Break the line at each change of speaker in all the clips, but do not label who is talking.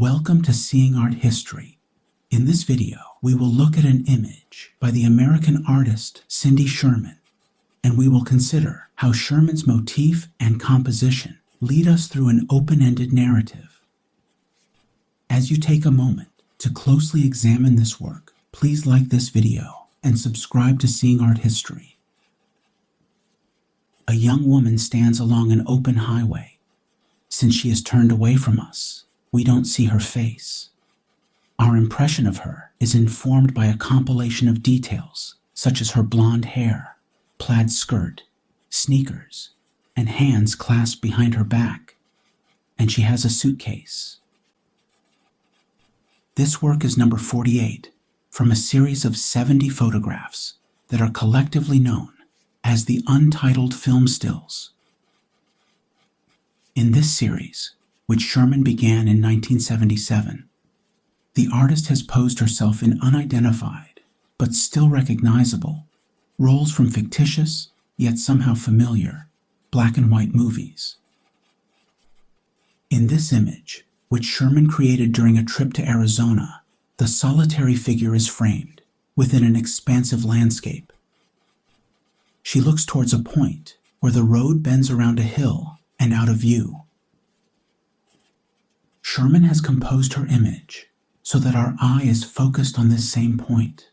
Welcome to Seeing Art History. In this video, we will look at an image by the American artist Cindy Sherman, and we will consider how Sherman's motif and composition lead us through an open-ended narrative. As you take a moment to closely examine this work, please like this video and subscribe to Seeing Art History. A young woman stands along an open highway. Since she is turned away from us, we don't see her face. Our impression of her is informed by a compilation of details such as her blonde hair, plaid skirt, sneakers, and hands clasped behind her back, and she has a suitcase. This work is number 48 from a series of 70 photographs that are collectively known as the Untitled Film Stills. In this series, which Sherman began in 1977, the artist has posed herself in unidentified, but still recognizable, roles from fictitious, yet somehow familiar, black and white movies. In this image, which Sherman created during a trip to Arizona, the solitary figure is framed within an expansive landscape. She looks towards a point where the road bends around a hill and out of view. Sherman has composed her image so that our eye is focused on this same point.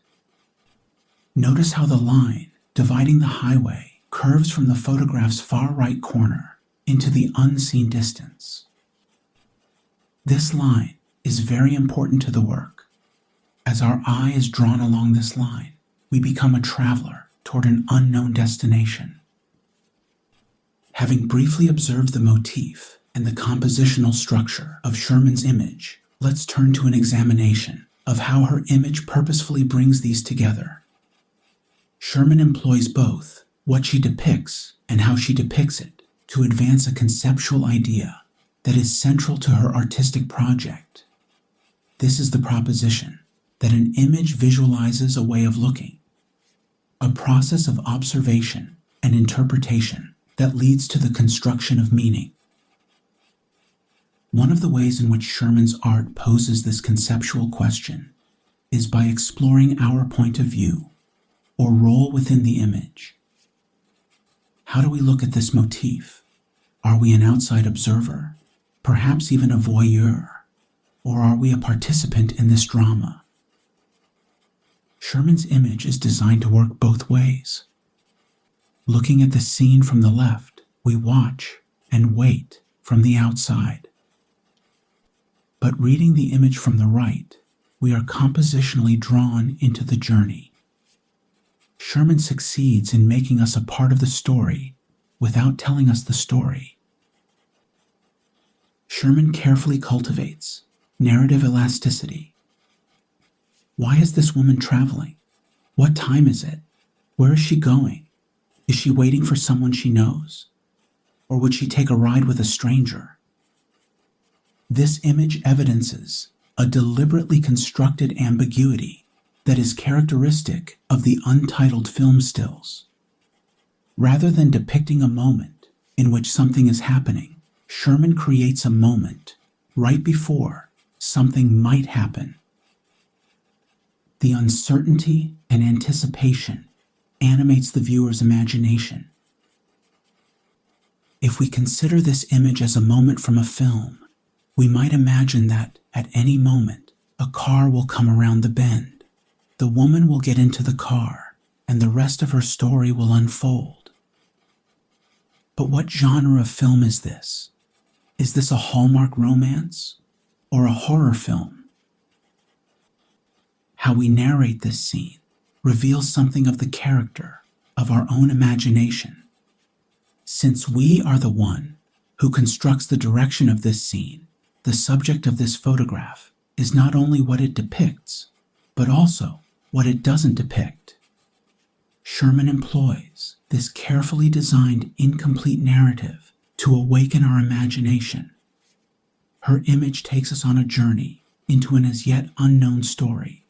Notice how the line dividing the highway curves from the photograph's far right corner into the unseen distance. This line is very important to the work. As our eye is drawn along this line, we become a traveler toward an unknown destination. Having briefly observed the motif and the compositional structure of Sherman's image, let's turn to an examination of how her image purposefully brings these together. Sherman employs both what she depicts and how she depicts it to advance a conceptual idea that is central to her artistic project. This is the proposition that an image visualizes a way of looking, a process of observation and interpretation that leads to the construction of meaning. One of the ways in which Sherman's art poses this conceptual question is by exploring our point of view, or role within the image. How do we look at this motif? Are we an outside observer, perhaps even a voyeur, or are we a participant in this drama? Sherman's image is designed to work both ways. Looking at the scene from the left, we watch and wait from the outside. But reading the image from the right, we are compositionally drawn into the journey. Sherman succeeds in making us a part of the story without telling us the story. Sherman carefully cultivates narrative elasticity. Why is this woman traveling? What time is it? Where is she going? Is she waiting for someone she knows? Or would she take a ride with a stranger? This image evidences a deliberately constructed ambiguity that is characteristic of the Untitled Film Stills. Rather than depicting a moment in which something is happening, Sherman creates a moment right before something might happen. The uncertainty and anticipation animates the viewer's imagination. If we consider this image as a moment from a film, we might imagine that at any moment, a car will come around the bend. The woman will get into the car, and the rest of her story will unfold. But what genre of film is this? Is this a Hallmark romance or a horror film? How we narrate this scene reveals something of the character of our own imagination. Since we are the one who constructs the direction of this scene, the subject of this photograph is not only what it depicts, but also what it doesn't depict. Sherman employs this carefully designed incomplete narrative to awaken our imagination. Her image takes us on a journey into an as yet unknown story.